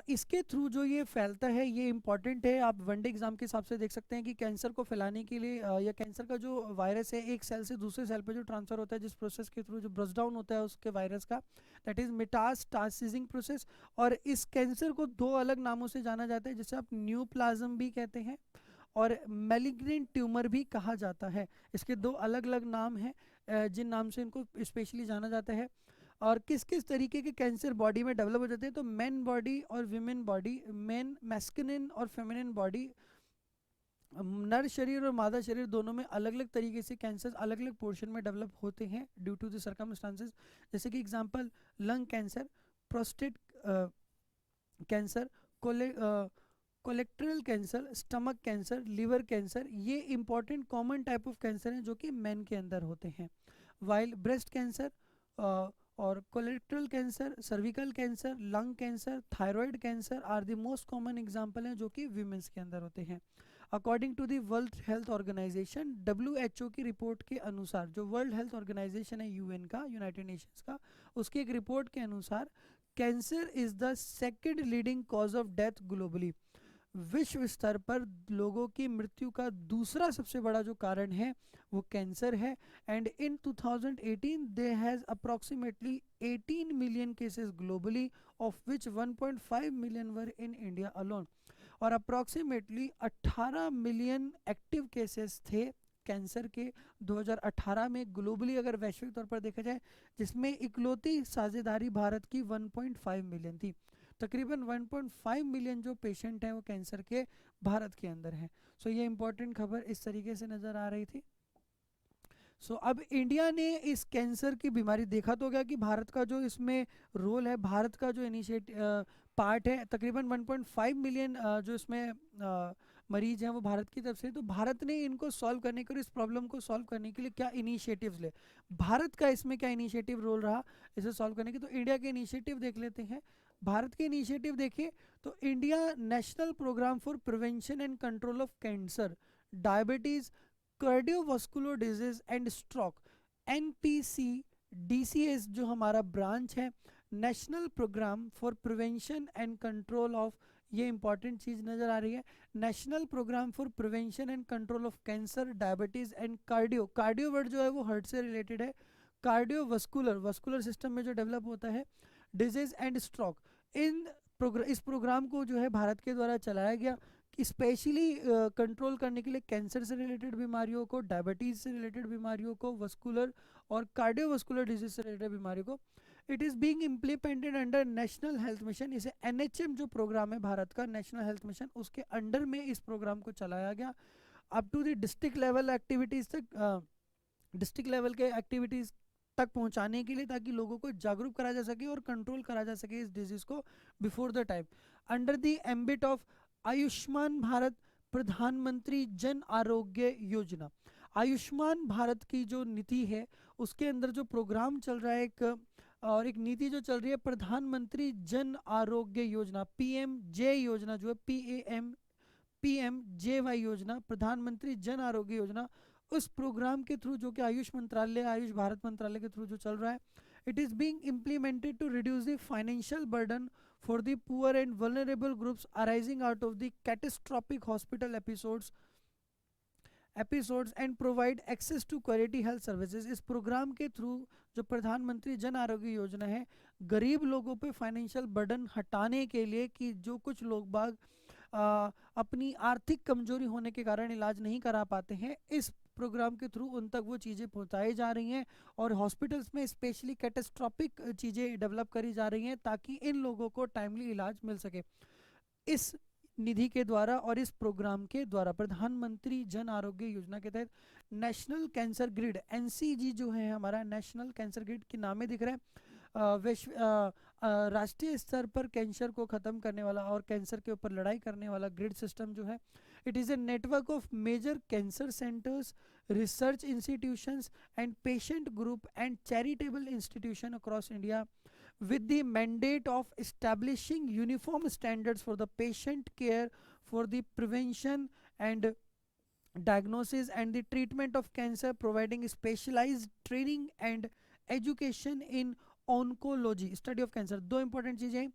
इसके थ्रू जो ये फैलता है ये इंपॉर्टेंट है। आप वनडे एग्जाम के हिसाब से देख सकते हैं कि कैंसर को फैलाने के लिए या कैंसर का जो वायरस है एक सेल से दूसरे सेल पे जो ट्रांसफर होता है, जिस प्रोसेस के थ्रू जो ब्रस्ट डाउन होता है उसके वायरस का, दैट इज मेटास्टासिजिंग प्रोसेस। और इस कैंसर को दो अलग नामों से जाना जाता है, जिसे आप न्यू प्लाज्म भी कहते हैं और मैलिग्नेंट ट्यूमर भी कहा जाता है। इसके दो अलग अलग नाम हैं जिन नाम से इनको स्पेशली जाना जाता है। और किस किस तरीके के कैंसर बॉडी में डेवलप हो जाते हैं, तो मेन बॉडी और वीमेन बॉडी, मेन मैस्कुलिन और फेमिनिन बॉडी, नर शरीर और मादा शरीर दोनों में अलग अलग तरीके से कैंसर अलग अलग पोर्शन में डेवलप होते हैं ड्यू टू द सर्कमस्टांसेस। जैसे कि example lung cancer, prostate cancer, colorectal cancer, stomach cancer, liver cancer, ये important common type of cancer हैं जो कि मेन के अंदर होते हैं। वाइल ब्रेस्ट कैंसर और colorectal cancer, cervical cancer, lung cancer, thyroid cancer are the most common example हैं जो कि वीमेंस के अंदर होते हैं। According to the World Health Organization WHO की रिपोर्ट के अनुसार, जो वर्ल्ड हेल्थ ऑर्गेनाइजेशन है यूएन का, यूनाइटेड नेशंस का, उसकी एक रिपोर्ट के अनुसार cancer is the second leading cause of death globally. विश्व स्तर पर लोगों की मृत्यु का दूसरा सबसे बड़ा जो कारण है वो कैंसर है। And in 2018 they has approximately 18 million cases globally, of which 1.5 million were in India alone. और अप्रोक्सीमेटली 18 मिलियन एक्टिव केसेस थे कैंसर के 2018 में ग्लोबली, अगर वैश्विक तौर पर देखा जाए, जिसमें इकलौती साझेदारी भारत की 1.5 मिलियन थी। तकरीबन 1.5 मिलियन जो पेशेंट हैं वो कैंसर के भारत के अंदर हैं। सो ये इंपॉर्टेंट खबर इस तरीके से नज़र आ रही थी। अब इंडिया ने इस कैंसर की बीमारी देखा तो गया कि भारत का जो इसमें रोल है, भारत का जो इनिशिएटिव पार्ट है, तकरीबन 1.5 मिलियन जो इसमें मरीज हैं वो भारत की तरफ से। तो भारत ने इनको सॉल्व करने के लिए, इस प्रॉब्लम को सॉल्व करने के लिए क्या इनिशिएटिव्स ले, भारत का इसमें क्या इनिशिएटिव रोल रहा इसे सॉल्व करने की। तो इंडिया के इनिशिएटिव देख लेते हैं। भारत के इनिशिएटिव देखिए तो India national programme for prevention and control of cancer, diabetes, cardiovascular disease and stroke, NPCDCS जो हमारा ब्रांच है, national programme for prevention and control of, ये इंपॉर्टेंट चीज नजर आ रही है, national programme for prevention and control of cancer, diabetes and cardio, cardio word जो है वो हार्ट से रिलेटेड है, कार्डियोवास्कुलर, वास्कुलर सिस्टम में जो डेवलप होता है, डिजीज एंड स्ट्रोक। इस प्रोग्राम को जो है भारत के द्वारा चलाया गया कि स्पेशली कंट्रोल करने के लिए कैंसर से रिलेटेड बीमारियों को, डायबिटीज से रिलेटेड बीमारियों को, वस्कुलर और कार्डियोवास्कुलर डिजीज से रिलेटेड बीमारियों को। It is being implemented under national health mission. इसे NHM जो प्रोग्राम है भारत का, नेशनल हेल्थ मिशन, उसके अंडर में इस प्रोग्राम को चलाया गया। Up to the district level activities तक, डिस्ट्रिक्ट लेवल के एक्टिविटीज़ तक पहुंचाने के लिए, ताकि लोगों को जागरूक करा जा सके और कंट्रोल करा जा सके इस डिजीज़ को before the time, under the ambit of Ayushman Bharat प्रधानमंत्री जन आरोग्य योजना। आयुष्मान भारत की जो नीति है उसके अंदर जो प्रोग्राम चल रहा है, और एक नीति जो चल रही है प्रधानमंत्री जन आरोग्य योजना, PMJ योजना, जो है PMJY योजना, प्रधानमंत्री जन आरोग्य योजना, उस प्रोग्राम के थ्रू जो कि आयुष मंत्रालय, आयुष भारत मंत्रालय के थ्रू जो चल रहा है, it is being implemented to reduce the financial burden for the poor and vulnerable groups arising out of the catastrophic hospital episodes and provide access to quality health services। इस प्रोग्राम के through जो प्रधानमंत्री जन आरोग्य योजना है, गरीब लोगों पे financial burden हटाने के लिए, कि जो कुछ लोग बाग अपनी आर्थिक कमजोरी होने के कारण इलाज नहीं करा पाते हैं, इस प्रोग्राम के थ्रू उन तक वो चीज़ें पहुंचाई जा रही हैं, और हॉस्पिटल्स में स्पेशली कैटेस्ट्रॉपिक चीज़ें डेवलप करी जा रही हैं ताकि इन लोगों को टाइमली इलाज मिल सके। इस निधि के द्वारा और इस प्रोग्राम के द्वारा, प्रधानमंत्री जन आरोग्य योजना के तहत, नेशनल कैंसर ग्रिड NCG जो है हमारा, नेशनल कैंसर ग्रिड के नाम में दिख रहा है, राष्ट्रीय स्तर पर कैंसर को ख़त्म करने वाला और कैंसर के ऊपर लड़ाई करने वाला ग्रिड सिस्टम जो है। It is a network of major cancer centres, research institutions and patient group and charitable institution across India, with the mandate of establishing uniform standards for the patient care, for the prevention and diagnosis and the treatment of cancer, providing specialized training and education in oncology, study of cancer। दो important चीजें,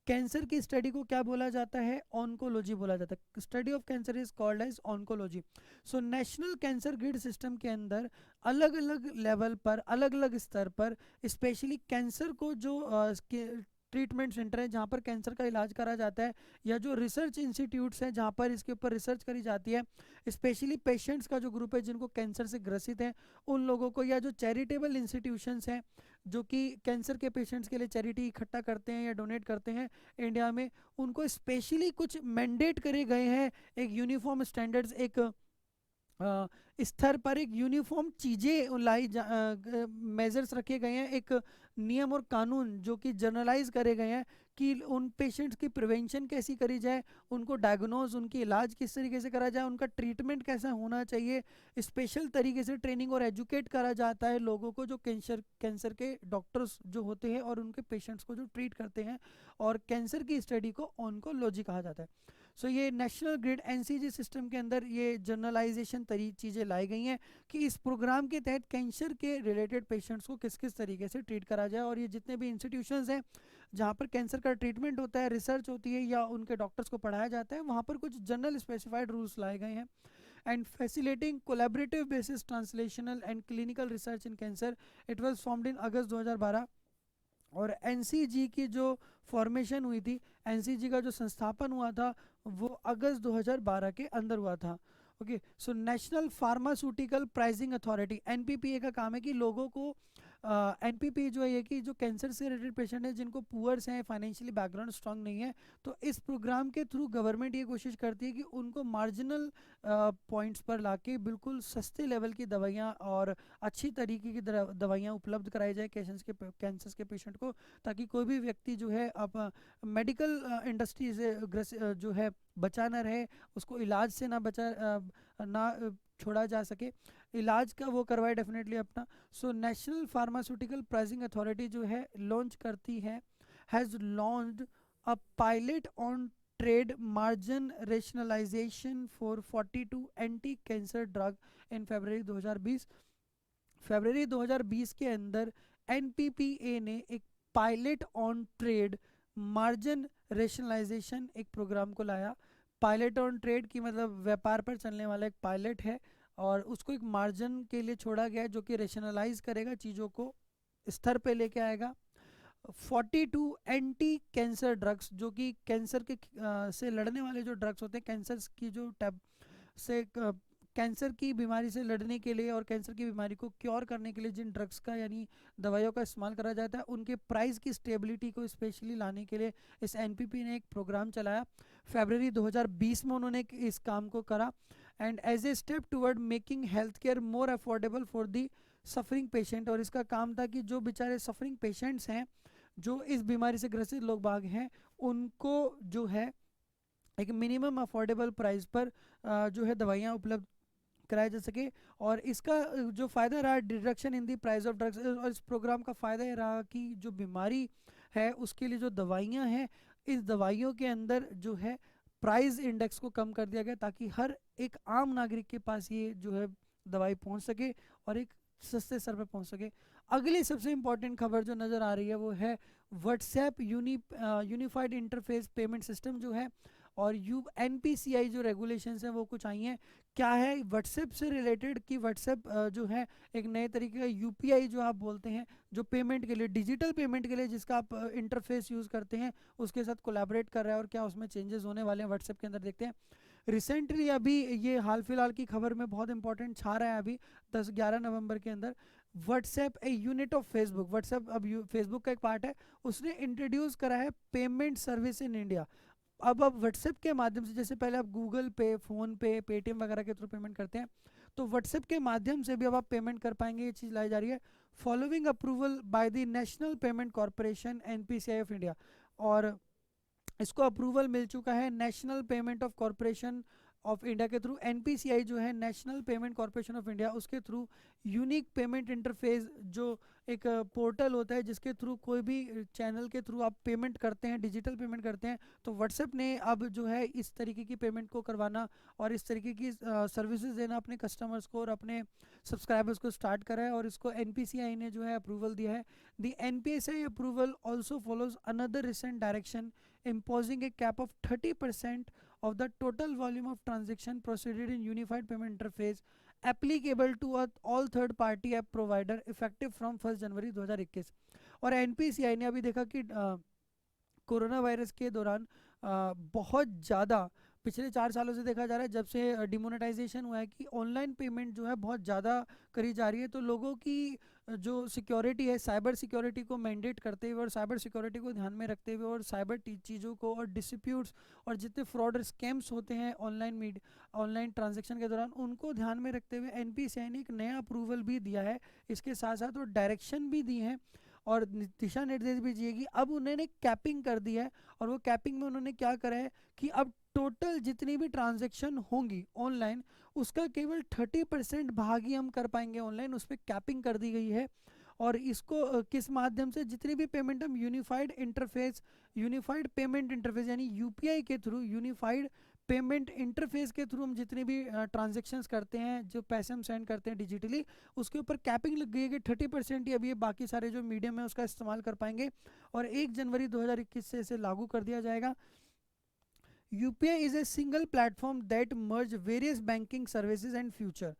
cancer की study को क्या बोला जाता है, oncology बोला जाता है, study of cancer is called as oncology. So national cancer grid system के अंदर अलग अलग लेवल पर, अलग अलग स्तर पर, स्पेशली कैंसर को जो ट्रीटमेंट सेंटर है जहाँ पर कैंसर का इलाज करा जाता है, या जो रिसर्च इंस्टीट्यूट्स हैं जहाँ पर इसके ऊपर रिसर्च करी जाती है, स्पेशली पेशेंट्स का जो ग्रुप है जिनको कैंसर से ग्रसित हैं उन लोगों को, या जो चैरिटेबल इंस्टीट्यूशंस हैं जो कि कैंसर के पेशेंट्स के लिए चैरिटी इकट्ठा करते हैं या डोनेट करते हैं इंडिया में, उनको स्पेशली कुछ मैंडेट करे गए हैं, एक यूनिफॉर्म स्टैंडर्ड्स, एक स्तर पर एक यूनिफॉर्म चीज़ें मेजर्स रखे गए हैं, एक नियम और कानून जो कि जनरलाइज करे गए हैं कि उन पेशेंट्स की प्रिवेंशन कैसी करी जाए, उनको डायग्नोज, उनकी इलाज किस तरीके से करा जाए, उनका ट्रीटमेंट कैसा होना चाहिए, स्पेशल तरीके से ट्रेनिंग और एजुकेट करा जाता है लोगों को जो कैंसर के डॉक्टर्स जो होते हैं और उनके पेशेंट्स को जो ट्रीट करते हैं, और कैंसर की स्टडी को ऑन्कोलॉजी कहा जाता है। सो ये नेशनल ग्रिड NCG सिस्टम के अंदर ये जर्नलाइजेशन चीज़ें लाई गई हैं कि इस प्रोग्राम के तहत कैंसर के रिलेटेड पेशेंट्स को किस किस तरीके से ट्रीट करा जाए, और ये जितने भी इंस्टीट्यूशंस हैं जहाँ पर कैंसर का ट्रीटमेंट होता है, रिसर्च होती है या उनके डॉक्टर्स को पढ़ाया जाता है, वहाँ पर कुछ जनरल स्पेसिफाइड रूल्स लाए गए हैं। And facilitating collaborative basis translational and clinical research in cancer, it was formed in August 2012। और एनसीजी की जो फॉर्मेशन हुई थी, एनसीजी का जो संस्थापन हुआ था वो अगस्त 2012 के अंदर हुआ था। ओके, सो national pharmaceutical pricing authority, NPPA का काम है कि लोगों को एनपीपी जो है ये कि जो कैंसर से रिलेटेड पेशेंट है जिनको पुअर्स हैं, फाइनेंशियली बैकग्राउंड स्ट्रांग नहीं है, तो इस प्रोग्राम के थ्रू गवर्नमेंट ये कोशिश करती है कि उनको मार्जिनल पॉइंट्स पर लाके बिल्कुल सस्ते लेवल की दवाइयाँ और अच्छी तरीके की दवाइयाँ उपलब्ध कराई जाए कैंसर के पेशेंट को, ताकि कोई भी व्यक्ति जो है अब मेडिकल इंडस्ट्री से जो है बचा ना रहे, उसको इलाज से ना छोड़ा जा सके, इलाज का वो करवाए डेफिनेटली अपना। So national pharmaceutical pricing authority जो है लॉन्च करती है, has launched a pilot on trade margin rationalisation for 42 anti cancer drug in February 2020। फरवरी 2020 के अंदर एनपीपीए ने एक pilot on trade margin rationalisation एक प्रोग्राम को लाया। पायलट ऑन ट्रेड की मतलब व्यापार पर चलने वाला एक पायलट है, और उसको एक मार्जिन के लिए छोड़ा गया है जो कि रेशनलाइज करेगा, चीज़ों को स्तर पे लेके आएगा। 42 एंटी कैंसर ड्रग्स, जो कि कैंसर के से लड़ने वाले जो ड्रग्स होते हैं, कैंसर की जो टैब से कैंसर की बीमारी से लड़ने के लिए और कैंसर की बीमारी को क्योर करने के लिए जिन ड्रग्स का यानी दवाइयों का इस्तेमाल करा जाता है, उनके प्राइस की स्टेबिलिटी को स्पेशली लाने के लिए इस एनपीपी ने एक प्रोग्राम चलाया। फरवरी 2020 में उन्होंने इस काम को करा, and as a step toward making health care more affordable for the suffering patient. और इसका काम था कि जो बेचारे सफरिंग पेशेंट्स हैं, जो इस बीमारी से ग्रसित लोग बाग हैं, उनको जो है एक मिनिमम अफोर्डेबल प्राइस पर जो है दवाइयाँ उपलब्ध कराया जा सके। और इसका जो फ़ायदा रहा deduction in the price of drugs, और इस प्रोग्राम का फ़ायदा ये रहा कि जो बीमारी है उसके लिए जो दवाइयाँ हैं, इस दवाइयों के अंदर जो है प्राइस इंडेक्स को कम कर दिया गया, ताकि हर एक आम नागरिक के पास ये जो है दवाई पहुंच सके और एक सस्ते स्तर पर पहुंच सके। अगली सबसे इम्पोर्टेंट खबर जो नज़र आ रही है वो है WhatsApp unified interface payment system जो है, और एनपीसीआई जो रेगुलेशंस हैं वो कुछ आई हैं। क्या है व्हाट्सएप से रिलेटेड कि व्हाट्सएप जो है एक नए तरीके का यूपीआई जो आप बोलते हैं, जो पेमेंट के लिए, डिजिटल पेमेंट के लिए जिसका आप इंटरफेस यूज़ करते हैं, उसके साथ कोलैबोरेट कर रहा है, और क्या उसमें चेंजेस होने वाले हैं व्हाट्सएप के अंदर, देखते हैं। रिसेंटली अभी ये हाल फिलहाल की खबर में बहुत इंपॉर्टेंट छा रहा है, अभी 10-11 नवंबर के अंदर WhatsApp a unit of Facebook, WhatsApp अब फेसबुक का एक पार्ट है, उसने इंट्रोड्यूस करा है पेमेंट सर्विस इन इंडिया। अब आप व्हाट्सएप के माध्यम से, जैसे पहले आप गूगल पे, फ़ोन पे, पेटीएम वगैरह के थ्रू पेमेंट करते हैं, तो व्हाट्सएप के माध्यम से भी अब आप पेमेंट कर पाएंगे, ये चीज़ लाई जा रही है following approval by the national payment corporation NPCI of India. और इसको अप्रूवल मिल चुका है national payment of corporation of India के थ्रू। एनपीसीआई जो है national payment corporation of India, उसके थ्रू यूनिक पेमेंट इंटरफेस जो एक पोर्टल होता है जिसके थ्रू कोई भी चैनल के थ्रू आप पेमेंट करते हैं, डिजिटल पेमेंट करते हैं, तो व्हाट्सएप ने अब जो है इस तरीके की पेमेंट को करवाना और इस तरीके की सर्विसेज देना अपने कस्टमर्स को और अपने सब्सक्राइबर्स को स्टार्ट करा है, और इसको एनपीसीआई ने जो है अप्रूवल दिया है। The NPCI approval also follows another recent direction imposing a cap of 30% of the total volume of transaction proceeded in unified payment interface applicable to all third party app provider effective from 1 जनवरी 2021। और NPCI ने अभी देखा कि corona virus के दौरान बहुत ज़्यादा पिछले 4 सालों से देखा जा रहा है, जब से डिमोनेटाइजेशन हुआ है, कि ऑनलाइन पेमेंट जो है बहुत ज़्यादा करी जा रही है। तो लोगों की जो सिक्योरिटी है, साइबर सिक्योरिटी को मैंडेट करते हुए और साइबर सिक्योरिटी को ध्यान में रखते हुए और साइबर चीज़ों को और डिस्प्यूट्स और जितने फ्रॉड और स्कैम्स होते हैं ऑनलाइन ट्रांजेक्शन के दौरान, उनको ध्यान में रखते हुए एनपीसीआई ने एक नया अप्रूवल भी दिया है। इसके साथ साथ वो डायरेक्शन भी दी हैं और दिशा निर्देश भी दिए कि अब उन्होंने कैपिंग कर दी है। और वो कैपिंग में उन्होंने क्या करा है कि अब टोटल जितनी भी ट्रांजैक्शन होंगी ऑनलाइन, उसका केवल 30% भाग ही हम कर पाएंगे ऑनलाइन, उस पर कैपिंग कर दी गई है। और इसको किस माध्यम से, जितनी भी पेमेंट हम यूनिफाइड पेमेंट इंटरफेस यानी यूपीआई के थ्रू, यूनिफाइड पेमेंट इंटरफेस के थ्रू हम जितने भी ट्रांजेक्शन्स करते हैं, जो पैसे हम सेंड करते हैं डिजिटली, उसके ऊपर कैपिंग लग गई है कि 30% ही अभी ये बाकी सारे जो मीडियम है उसका इस्तेमाल कर पाएंगे, और 1 जनवरी 2021 से इसे लागू कर दिया जाएगा। UPI is a single platform that merge various banking services and future।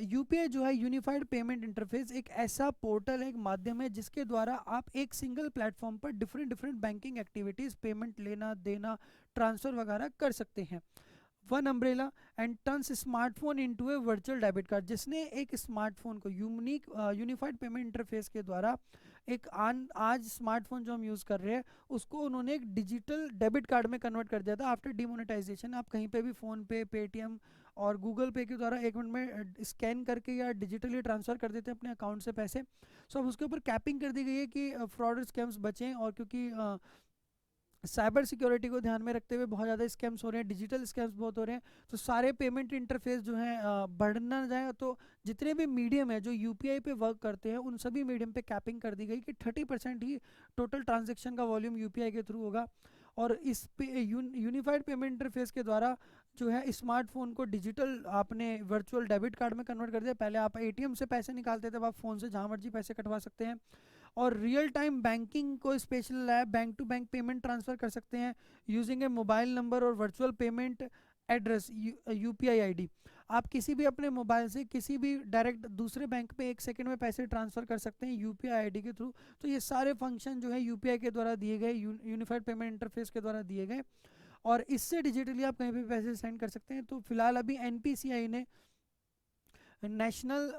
UPI जो है यूनिफाइड पेमेंट इंटरफेस एक ऐसा पोर्टल है, एक माध्यम है जिसके द्वारा आप एक सिंगल प्लेटफॉर्म पर different different banking activities, payment लेना देना, ट्रांसफ़र वगैरह कर सकते हैं। One umbrella and turns smartphone into A virtual debit card, जिसने एक स्मार्टफोन को यूनिफाइड पेमेंट इंटरफेस के द्वारा एक आज स्मार्टफोन जो हम यूज़ कर रहे हैं उसको उन्होंने एक डिजिटल डेबिट कार्ड में कन्वर्ट कर दिया था आफ्टर डिमोनेटाइजेशन। आप कहीं पे भी फ़ोन पे, पेटीएम और गूगल पे के द्वारा 1 मिनट में स्कैन करके या डिजिटली ट्रांसफ़र कर देते हैं अपने अकाउंट से पैसे। सो अब उसके ऊपर कैपिंग कर दी गई है कि फ्रॉड और स्कैम्स बचें, और क्योंकि साइबर सिक्योरिटी को ध्यान में रखते हुए बहुत ज़्यादा स्कैम्स हो रहे हैं, डिजिटल स्कैम्स बहुत हो रहे हैं, तो सारे पेमेंट इंटरफेस जो हैं बढ़ना जाए, तो जितने भी मीडियम है जो यूपीआई पे वर्क करते हैं उन सभी मीडियम पे कैपिंग कर दी गई कि 30% ही टोटल ट्रांजेक्शन का वॉल्यूम यूपीआई के थ्रू होगा। और इस पे यूनिफाइड पेमेंट इंटरफेस के द्वारा जो है स्मार्टफोन को डिजिटल आपने वर्चुअल डेबिट कार्ड में कन्वर्ट कर दिया। पहले आप एटीएम से पैसे निकालते थे, अब आप फ़ोन से जहाँ मर्जी पैसे कटवा सकते हैं। और रियल टाइम बैंकिंग को स्पेशल है, bank to bank payment transfer कर सकते हैं यूजिंग ए मोबाइल नंबर और virtual payment address, UPI ID. आप किसी भी अपने मोबाइल से किसी भी डायरेक्ट दूसरे बैंक में 1 सेकंड में पैसे ट्रांसफ़र कर सकते हैं यूपीआई आईडी के थ्रू। तो ये सारे फंक्शन जो है यूपीआई के द्वारा दिए गए, यूनिफाइड पेमेंट इंटरफेस के द्वारा दिए गए, और इससे डिजिटली आप कहीं भी पैसे सेंड कर सकते हैं। तो फिलहाल अभी एनपीसीआई ने नेशनल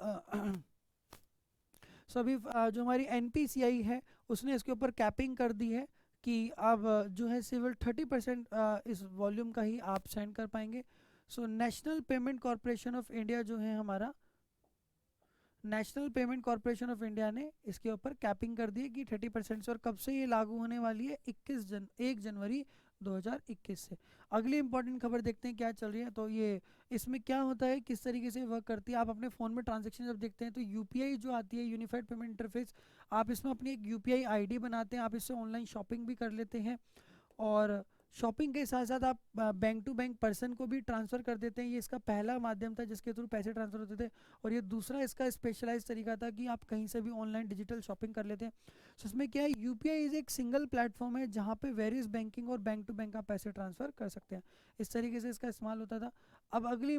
सो अभी जो हमारी एनपीसीआई है उसने इसके ऊपर कैपिंग कर दी है कि अब जो है सिविल 30% इस वॉल्यूम का ही आप सेंड कर पाएंगे। So national payment corporation of India जो है हमारा, national payment corporation of India ने इसके ऊपर कैपिंग कर दी है कि 30% से। और कब से ये लागू होने वाली है? 1 जनवरी 2021 से। अगली इंपॉर्टेंट खबर देखते हैं क्या चल रही है। तो ये इसमें क्या होता है, किस तरीके से वर्क करती है। आप अपने फ़ोन में ट्रांजैक्शन जब देखते हैं तो यूपीआई जो आती है, यूनिफाइड पेमेंट इंटरफेस, आप इसमें अपनी एक यूपीआई आईडी बनाते हैं, आप इससे ऑनलाइन शॉपिंग भी कर लेते हैं, और शॉपिंग के साथ साथ आप बैंक टू बैंक पर्सन को भी ट्रांसफ़र कर देते हैं। ये इसका पहला माध्यम था जिसके थ्रू पैसे ट्रांसफ़र होते थे, और ये दूसरा इसका स्पेशलाइज तरीका था कि आप कहीं से भी ऑनलाइन डिजिटल शॉपिंग कर लेते हैं। सो इसमें क्या है, यूपीआई इज़ एक सिंगल प्लेटफॉर्म है जहाँ पे वेरियस बैंकिंग और बैंक टू बैंक आप पैसे ट्रांसफ़र कर सकते हैं। इस तरीके से इसका इस्तेमाल होता था। अब अगली